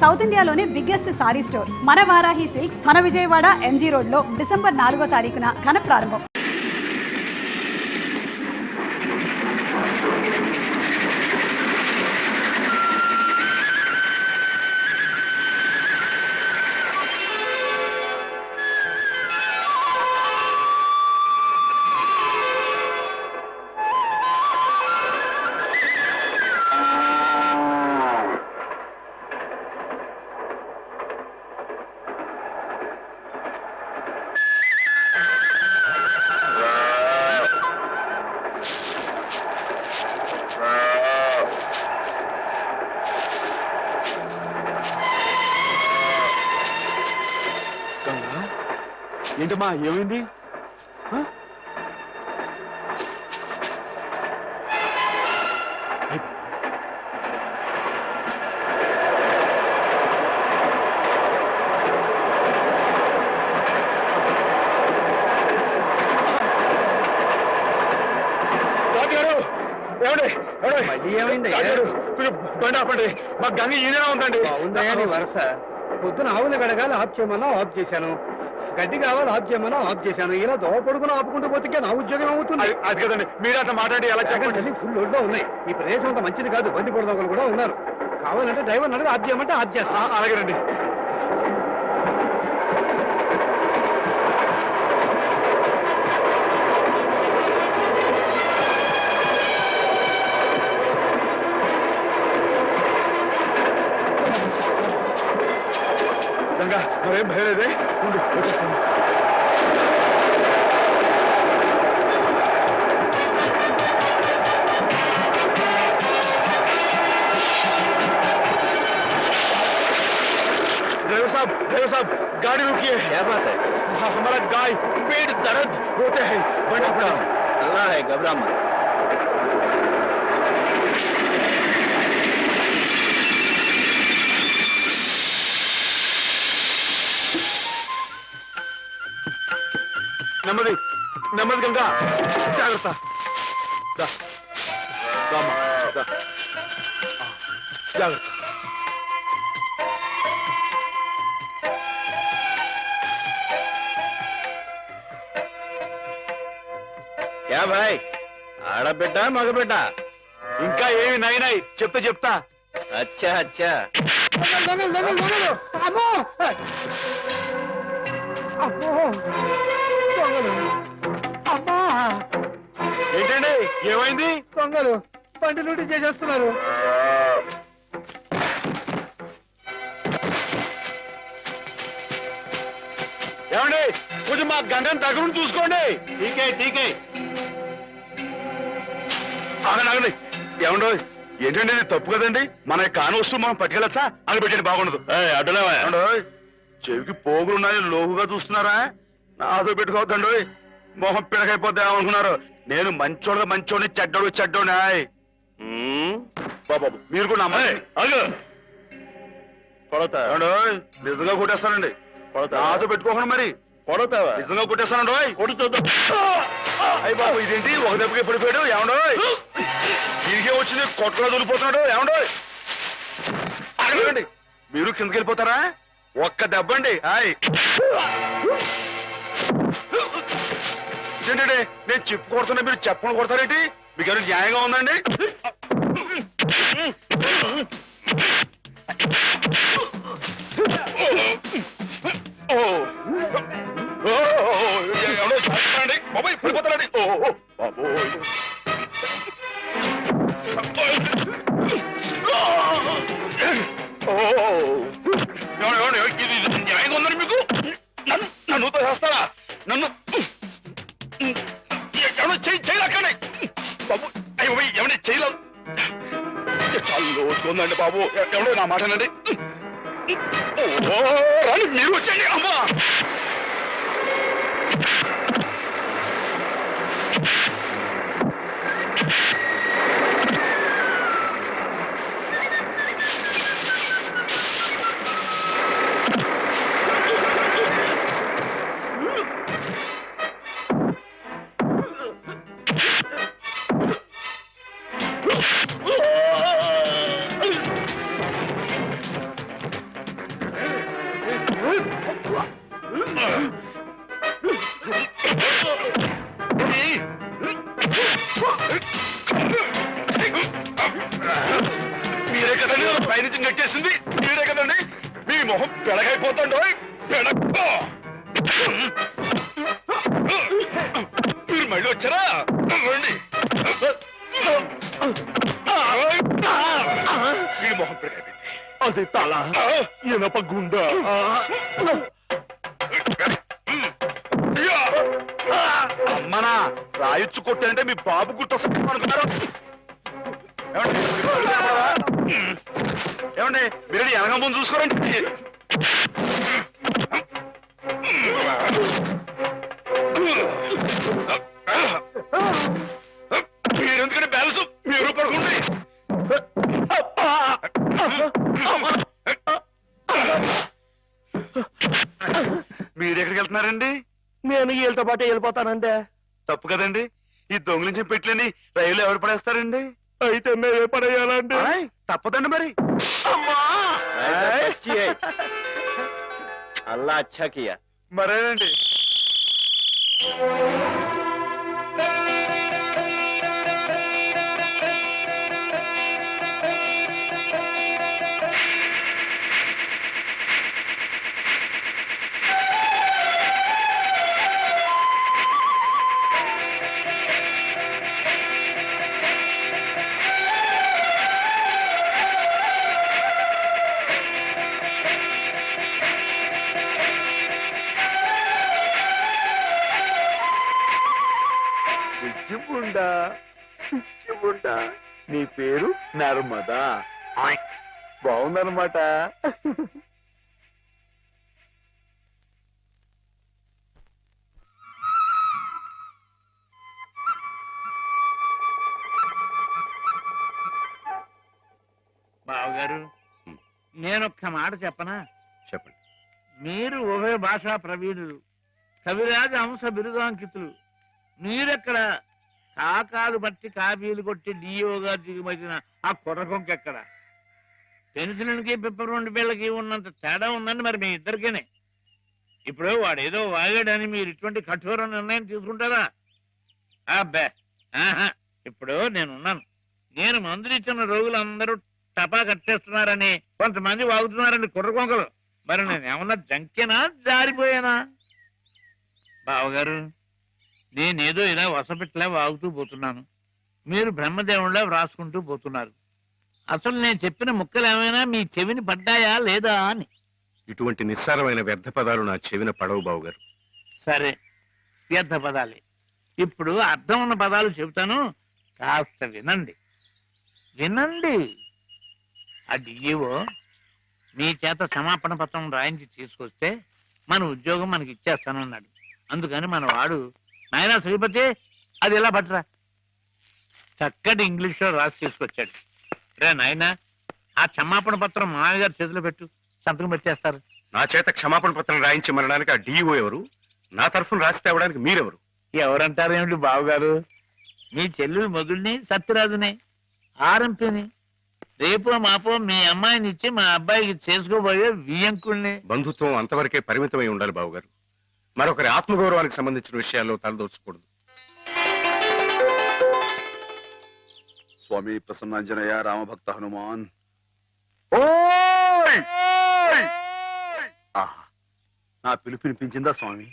South ఇండియాలోనే biggest sorry store మన Varahi silks మన విజయవాడ ఎంజీ రోడ్ లో డిసెంబర్ 4వ తారీఖున ఘన ప్రారంభం. ఏంటమ్మా ఏమైంది? ఏమైంది? బండి ఆపండి, మా గంగ ఈయన ఉందండి. ఉందని వరుస పొద్దున ఆవులు గడగాలి ఆఫ్ చేయమన్నా ఆఫ్ చేశాను, గడ్డి కావాలి ఆఫ్ చేయమన్నా ఆఫ్ చేశాను. ఇలా దోవ పొడుగున ఆపుకుంటూ పోతే నా ఉద్యోగం అవుతుంది. అది కదండి, మీరు అట్లా మాట్లాడి ఎలా చెప్పండి. ఫుల్ లోడ్లో ఉన్నాయి. ఈ ప్రదేశం అంతా మంచిది కాదు, బండి పొడదొకలు కూడా ఉన్నారు. కావాలంటే డ్రైవర్ అడిగి ఆఫ్ చేయమంటే ఆఫ్ చేస్తా. అలాగేనండి. గంగా మరేం భయం లేదే, ఉండు వచ్చేస్తాను. ड्राइवर साहब गाड़ी रुकिए। क्या बात है? हमारा गाय पेट दर्द होते हैं, बड़ा अल्लाह है, घबरा मत. నెమ్మది నెమ్మది గంగా, జాగ్రత్త. జాగ్రత్త. क्या भाई, ఆడబిడ్డ మగబిడ్డ? ఇంకా ఏమి నాయనాయి చెప్తా. అచ్చా అచ్చా. ఏంటండి ఏమైంది? దొంగలు బండి లూటీ చేసేస్తున్నారు. ఏమండి కొంచెం మా గంగని దగ్గర చూసుకోండి. ఠీకే ఠీకే. ఆగండి. ఏమండో ఏంటండి ఇది తప్పు కదండి. మన కాని వస్తువు మనం పట్టుకెళ్ళచ్చా? అని పెట్టండి, బాగుండదు. అడ్డులేవా? చెవికి పోగులున్నాయి, లోగుగా చూస్తున్నారా? నాతో పెట్టుకోవద్దండి, మొహం పిడకైపోద్దా అనుకున్నారు. నేను మంచోడిని చెడ్డోని. బాబు మీరు కూడా నిజంగా కొట్టేస్తానండి. నాతో పెట్టుకోకుండా మరి కొడతావా? నిజంగా కొట్టేస్తానండి. కొడుతుందా? అయ్యి బాబు ఇదేంటి ఒక దెబ్బకి పడిపోయాడు? ఏమండో తిరిగే వచ్చింది కొట్టుకుని దొరికిపోతున్నాడు. ఏమండో అడగండి, మీరు కిందకి వెళ్ళిపోతారా? ఒక్క దెబ్బ అండి. ఏంటండి నేను చెప్పు కొడుతున్నా, మీరు చెప్పకుండా కొడతారేంటి? మీకు ఏమైనా న్యాయంగా ఉందండి? ఎవడో చేస్తానండి బాబాయ్, పడిపోతానండి. బాబోయ్ న్యాయంగా ఉందని మీకు? నన్ను చేస్తారా? నన్ను ఎవడో చేయలేకండి బాబు. అయ్యో ఎవరి చేయలేదు, చాలా లోతుందండి బాబు. ఎవడో నా మాటనండి. రాని మీరు వచ్చండి. అమ్మా మీరే కదండి నన్ను పైనుంచి నెట్టేసింది, మీరే కదండి. మీ మొహం పెడగైపోతాండో పెడకో. మీరు మళ్ళీ వచ్చారా? రండి. వీడి మొహం పెడగైపోయింది. అది తల ఇనప గుండె. అమ్మనా రాయొచ్చు కొట్టానంటే మీ బాబు గుర్తొస్తాను అనుకున్నారు. ఏమండి మీరు వెనక ముందు చూసుకోరండి. మీరెందుకంటే బ్యాలెన్స్ మీరు పడుకోండి. మీరు ఎక్కడికి వెళ్తున్నారండి? నేను వీళ్ళతో పాటు వెళ్ళిపోతానంటే. తప్పు కదండి, ఈ దొంగలించి పెట్టలేని రైలు ఎవరు పడేస్తారండి? అయితే మేమే పడేయాలండి. తప్పదండి మరి. అల్లా అచ్చా కియా. మరేనండి. నీ పేరు నర్మదా. బాగుందన్నమాట. బావగారు, నేనొక్క మాట చెప్పనా? చెప్పండి. మీరు ఉభయ భాషా ప్రవీణులు, కవిరాజ అంశ బిరుదాంకితులు. మీరెక్కడ కాకాలు బట్టి కాపీలు కొట్టి డిఓగా దిగుమతిన ఆ కుర్రకొంకెక్కడ? పెన్సిల్కి పిప్పర్ బిళ్ళకి ఉన్నంత తేడా ఉందండి మరి మీ ఇద్దరికేనే. ఇప్పుడు వాడేదో వాగాడని మీరు ఇటువంటి కఠోర నిర్ణయం తీసుకుంటారా? అబ్బే ఆహా. ఇప్పుడు నేనున్నాను. నేను మందులు ఇచ్చిన రోగులందరూ టపా కట్టేస్తున్నారని కొంతమంది వాగుతున్నారని కుర్రకొంకలు. మరి నేనేమన్నా జంకేనా, జారిపోయానా? బావగారు, నేనేదో ఇలా వసపెట్లా వాగుతూ పోతున్నాను, మీరు బ్రహ్మదేవుళ్ళ వ్రాసుకుంటూ పోతున్నారు. అసలు నేను చెప్పిన ముక్కలు ఏమైనా మీ చెవిని పడ్డాయా లేదా అని. ఇటువంటి నిస్సారమైన వ్యర్థ పదాలు నా చెవిన పడవు బావుగారు. సరే, వ్యర్థ పదాలే. ఇప్పుడు అర్థం ఉన్న పదాలు చెబుతాను, కాస్త వినండి. వినండి. ఆ డిఈఓ మీ చేత క్షమాపణ పత్రం రాయించి తీసుకొస్తే మన ఉద్యోగం మనకి ఇచ్చేస్తానన్నాడు. అందుకని మన వాడు, నాయనా శ్రీపతి అది ఎలా పట్టరా, చక్కటి ఇంగ్లీష్లో రాసి తీసుకొచ్చాడు. రే నాయనా, ఆ క్షమాపణ పత్రం మామయ్య గారి చేతిలో పెట్టు, సంతకం పెట్టేస్తారు. నా చేత క్షమాపణ పత్రం రాయించమనడానికి ఆ డిఓ ఎవరు? నా తరఫున రాసి తేవడానికి మీరెవరు? ఎవరంటారు ఏమిటి బావగారు? మీ చెల్లెలు మొగుడిని, సత్యరాజుని, ఆర్ఎంపీని. రేపో మాపో మీ అమ్మాయిని ఇచ్చి మా అబ్బాయికి చేసుకోబోయే వియ్యంకుల్ని. బంధుత్వం అంతవరకే పరిమితమై ఉండాలి బావుగారు. మరొకరి ఆత్మగౌరవానికి సంబంధించిన విషయాల్లో తలదోచకూడదు. స్వామి ప్రసన్నాంజనేయ రామభక్త హనుమాన్. నా పిలుపు వినిపించిందా స్వామి?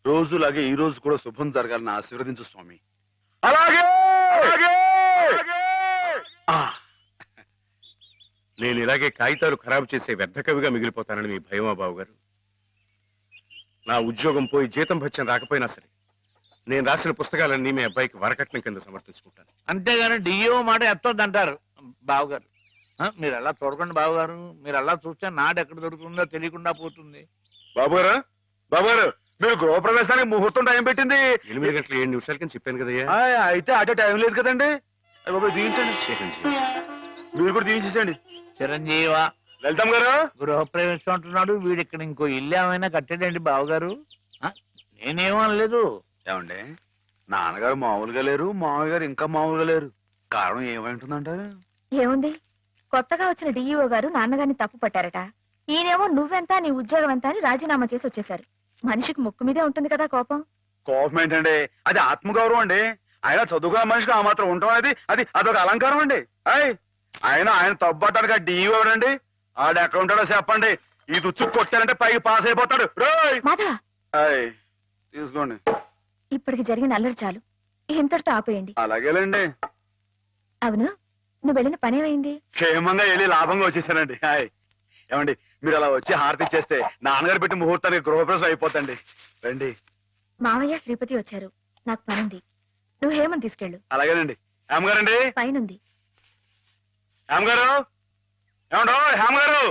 రోజులాగే ఈ రోజు కూడా శుభం జరగాలని ఆశీర్వదించు స్వామి. అలాగే. నేను ఇలాగే కాగితాలు ఖరాబు చేసే వ్యర్థ కవిగా మిగిలిపోతానని మీ భయమా బావుగారు? నా ఉద్యోగం పోయి జీతం భత్యం రాకపోయినా సరే నేను రాసిన పుస్తకాలన్నీ మీ అబ్బాయికి వరకట్నం కింద సమర్పించుకుంటాను. అంతేగాని డిఓ మాట ఎత్తొద్దంటారు బావగారు. మీరు అలా చూడకండి బావగారు, మీరు అలా చూస్తే నాడు ఎక్కడ దొరుకుతుందో తెలియకుండా పోతుంది. బాబుగారు, బాబుగారు, మీరు గృహప్రవేశానికి ముహూర్తం టైం పెట్టింది 8 గంటల 7 నిమిషాలకి చెప్పాను కదయ్యా. అయితే అటే టైం లేదు కదండి. బాబు దీవించండి. చిరంజీవి. మీరు కూడా దీవించేసండి. చిరంజీవా, వెళ్తాం గారు. గృహప్రవేశం అంటున్నాడు వీడు. ఇక్కడ ఇంకో ఇల్లు ఏమైనా కట్టాడండి బావగారు? నేనేమనలేదు. ఏమండి, నాన్నగారు మామూలుగా లేరు, మామయ్య గారు ఇంకా మామూలుగా లేరు. కారణం ఏమైంటుందంటారు? ఏముంది, కొత్తగా వచ్చిన డిఈఓ గారు నాన్నగారిని తప్పు పట్టారట. ఈయనేమో నువ్వెంత నీ ఉద్యోగం ఎంత అని రాజీనామా చేసి వచ్చేశారు. మనిషికి ముక్కు మీదే ఉంటుంది కదా కోపం. కోపం ఏంటండి, అది ఆత్మగౌరవం అండి. ఆయన చదువుకున్న మనిషికి ఆ మాత్రం ఉండటం అనేది అదొక అలంకారం అండి. ఆయన తప్పటానికి డిఈ ఎవరండి? ఆడు ఎక్కడ ఉంటాడో చెప్పండి. ఈ దుచ్చు కొట్టారంటే పైకి పాస్ అయిపోతాడు. మాధవ, తీసుకోండి. ఇప్పటికి జరిగిన అల్లరి చాలు, ఇంతటితో ఆపేయండి. అలాగేలేండి. అవును, నువ్వు వెళ్ళిన పనేమైంది? క్షేమంగా వెళ్ళి లాభంగా వచ్చేసానండి. ఏమండి, మీరు అలా వచ్చి హారతి ఇచ్చేస్తే నాన్నగారు పెట్టి ముహూర్తానికి గృహప్రవేశం అయిపోతండి. రండి. మావయ్య శ్రీపతి వచ్చారు, నాకు పనుంది. నువ్వు హేమని తీసుకెళ్ళు. అలాగేనండి. హేమగారండి, పైనుంది. హేమగారు, ఏమండో హేమగారు,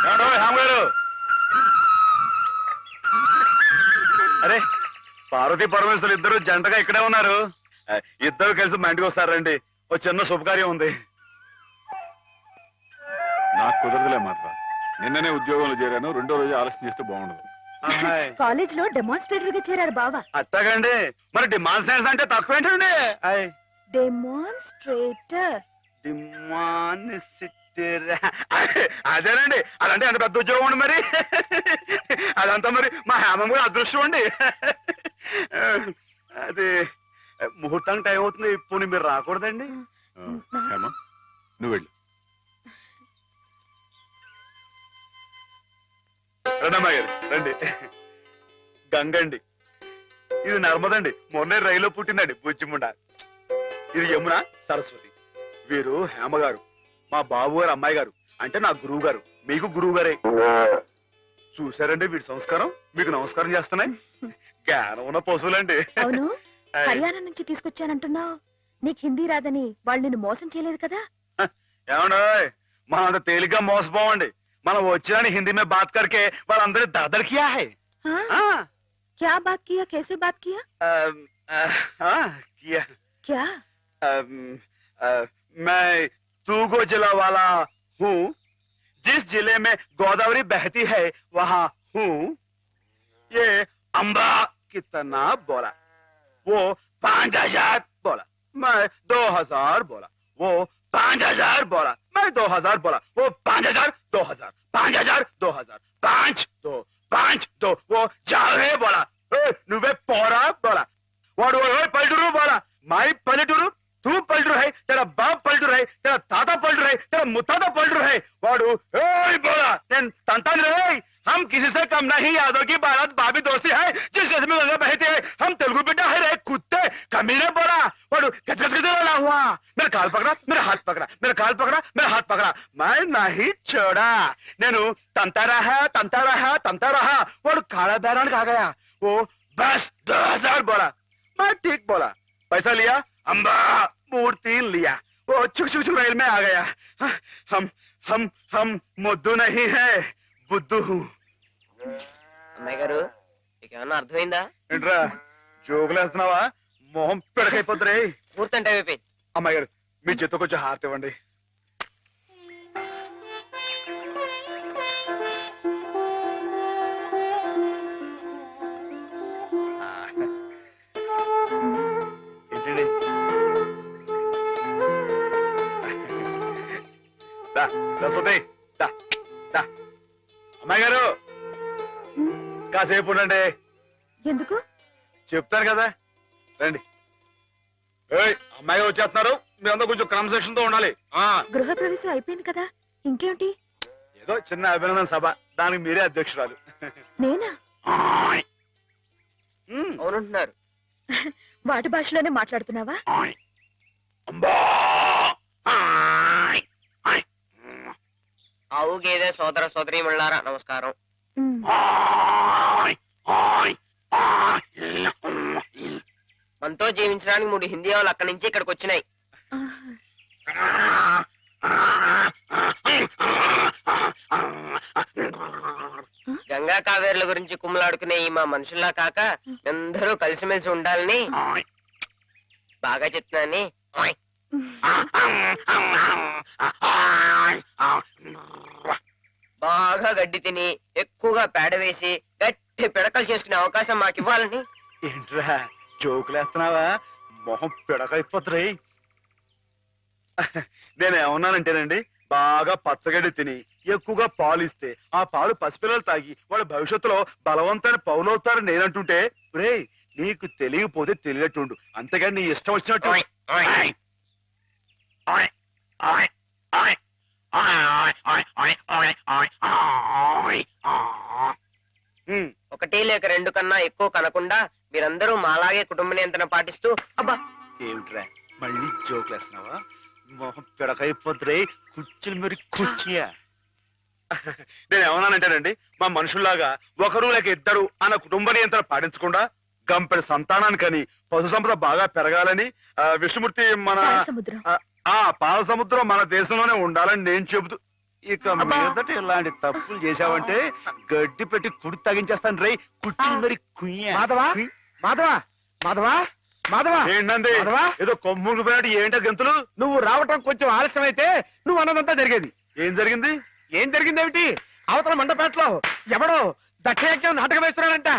ఏమండో హేమగారు. అరే, పార్వతీ పరమేశ్వరులు ఇద్దరు జంటగా ఇక్కడే ఉన్నారు. ఇద్దరు కలిసి మా ఇంటికి వస్తారండి. ఓ చిన్న శుభకార్యం ఉంది. నాకు కుదరదులే మాత్రం. నిన్ననే ఉద్యోగంలో చేరాను. రెండో రోజు ఆలస్యం చేస్తే బాగుండదు. కాలేజ్ లో డెమాన్స్ట్రేటర్ గా చేరారు బావా. అట్టగండి. మరి డిమాన్స్ట్రేషన్ అంటే తక్కువ ఏంటండి? డెమాన్స్ట్రేటర్. అదేనండి, అదంటే అంత పెద్ద ఉద్యోగం అండి. మరి అదంతా మరి మా హేమం కూడా అదృష్టం అండి. అది ముహూర్తానికి టైం అవుతుంది. ఇప్పుడు మీరు రాకూడదండి. హేమ, నువ్వు వెళ్ళు. రండమ్మా గారు, రండి. గంగండి, ఇది నర్మదండి. మొన్నే రైల్లో పుట్టిందండి బుజ్జిముండ. ఇది యమున, సరస్వతి. వీరు హేమ గారు, మా బాబు గారు అమ్మాయి గారు. అంటే నా గురువు గారు, మీకు గురువు గారే. చూసారండి వీడి సంస్కారం? మీకు నమస్కారం చేస్తున్నాయి. జ్ఞానం ఉన్న పశువులండి. అవును, హర్యానా నుంచి తీసుకొచ్చానంటున్నావు. నీకు హిందీ రాదని వాళ్ళు నిన్ను మోసం చేయలేదు కదా? ఏమండో, మనం అంత తేలిగ్గా మోసపోవండి. మనం వచ్చిన హిందీ में बात करके వాళ్ళందరూ दरदर किया है. क्या बात किया? कैसे बात किया? किया क्या? मैं तूगो जिला वाला हूँ. जिस जिले में गोदावरी बहती है वहाँ हूँ. ये अम्बा कितना बोला, वो 5000 बोला, मैं 2000 बोला. वो 5000 बोला, मैं 2000 बोला. वो 5000 2000 5000 2000 5 2 5 2. वो जावे बोला. నువ్వే పోరా बोला. వాడు పల్లెటూరు बोला. మై పల్లెటూరు, तू पलटू है, तेरा बाप पलटू है, तेरा ताता पलटू है, तेरा मुताता पलटू है. वाडू बोला. तंतान रे, हम किसी से कम नहीं. यादों की बारात भाभी दोस्ती है. जिस में गंगा बहती है, हम तेलुगु बेटा है रे कुत्ते. कमीने बोला. वाडू गजगज गजला हुआ. मेरा काल पकड़ा, मेरा हाथ पकड़ा, मेरा काल पकड़ा, मेरा हाथ पकड़ा. मैं नहीं छोड़ा. నేను తంతా रहा. वाडू काला बैरान खा गया. वो बस 2000 बोला. मैं ठीक बोला. पैसा लिया, अम्बा मूर्ति लिया. वो छुक छुक छुक रेल में आ गया. हम मुद्दू नहीं है, बुद्धू हूँ. అమ్మాయి గారు, మీకు ఏమన్నా అర్థమైందా? ఏంట్రా జోకులేస్తున్నావా? మొహం పెడకైపోతురే. పూర్తి టైం అయిపోయింది. అమ్మాయి గారు, మీ చేతితో కొంచెం హారతి ఇవ్వండి. ఏంటండి? సరస్వతి, అమ్మాయి గారు కాసేపు ఉండండి. ఎందుకు? చెప్తాను కదా, రండి. అమ్మాయి గారు వచ్చేస్తున్నారు. మీరందరూ కొంచెం క్రమశిక్షణ తో ఉండాలి. గృహప్రవేశం అయిపోయింది కదా, ఇంకేమిటి? ఏదో చిన్న అభినందన సభ, దానికి మీరే అధ్యక్షురాలు. నేనా? అవునంటున్నారు. వాటి భాషలోనే మాట్లాడుతున్నావా? ఆవు గేదె సోదర సోదరీమణులారా నమస్కారం. మనతో జీవించడానికి 3 హిందీ వాళ్ళు అక్కడి నుంచి ఇక్కడికి వచ్చినాయి. గంగా కావేరుల గురించి కుమ్మలాడుకునే ఈ మా మనుషుల్లా కాక అందరూ కలిసిమెలిసి ఉండాలని బాగా చెప్తున్నాని. బాగా గడ్డి తిని ఎక్కువగా పేడ వేసి గట్టి పిడకలు చేసుకునే అవకాశం మాకు ఇవ్వాలని. ఏంట్రా జోకులేస్తున్నావా? మొహం పిడకైపోతురే. నేనేమన్నానంటేనండి, బాగా పచ్చగడ్డి తిని ఎక్కువగా పాలు ఇస్తే ఆ పాలు పసిపిల్లలు తాగి వాళ్ళ భవిష్యత్తులో బలవంతమైన పౌలవుతారని నేనంటుంటే రే నీకు తెలియకపోతే తెలియట్టుండు అంతేగాని నీ ఇష్టం వచ్చినట్టు ఒకటి లేక రెండు కన్నా ఎక్కువ కనకుండా మీరందరూ మాలాగే కుటుంబ నియంత్రణ పాటిస్తూ అబ్బా ఏమిట్రా మళ్ళీ జోకులు వేస్తున్నావా మొహం పిడకైపోతురే కుర్చీలు మరి కుర్చీయా నేను ఏమన్నానంటేనండి మా మనుషుల్లాగా ఒకరు లేక ఇద్దరు అన్న కుటుంబ నియంత్రణ పాటించకుండా గంపెడు సంతానానికని పశు సంపద బాగా పెరగాలని విష్ణుమూర్తి మన సముద్రం పాల సముద్రం మన దేశంలోనే ఉండాలని నేను చెబుతూ ఇక మీదట ఇలాంటి తప్పులు చేశావంటే గడ్డి పెట్టి కుడి తగించేస్తాను రే కుర్చీలు మరి కుయ్యా మాధవా మాధవా మాధవా మాధవా ఏంటండి మాధవా? ఏదో కొమ్ములు పోయాడు ఏంటో గంతులు నువ్వు రావటం కొంచెం ఆలస్యం అయితే నువ్వు అన్నదంతా జరిగేది. ఏం జరిగింది ఏం జరిగిందేమిటి? అవతల మండపేటలో ఎవడో దక్షయజ్ఞం నాటకం వేస్తున్నాడంట.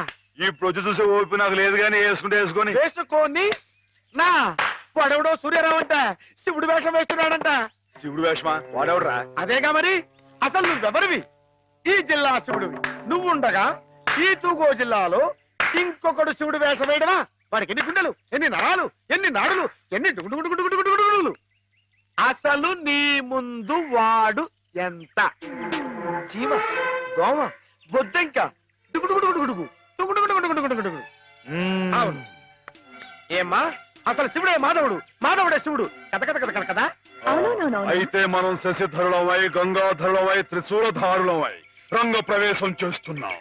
ఈ ప్రొద్దు చూసే ఓపి నాకు లేదు కానీ వేసుకుంటే వేసుకొని వేసుకోని నా వాడెవడో సూర్యరావు అంట శివుడు వేషం వేస్తున్నాడంట. శివుడు వేషమా వాడెవడరా అదేగా మరి అసలు నువ్వెవరివి? ఈ జిల్లా శివుడివి నువ్వుండగా ఈ తూగో జిల్లాలో ఇంకొకడు శివుడు వేషం వేయడమా? వాడికి ఎన్ని గుండెలు, ఎన్ని నరాలు, ఎన్ని నాడులు, ఎన్ని డుగుడుగుడుగుడుగుడుగుడుగుడుగులు. అసలు నీ ముందు వాడు ఎంత? చీమ, దోమ, బొద్దెంక, డుగుడుగుడుగుడుగుడుగు, డుగుడుగుడుగుడుగుడుగుడుగుడుగు. అవును. ఏమ్మా అసలు శివుడే మాధవుడు, మాధవుడే శివుడు కథ కథ కథ కదా. అవునవునవును. అయితే మనం శశిధరులమై గంగాధరులమై త్రిశూలధారులమై రంగ ప్రవేశం చేస్తున్నాం.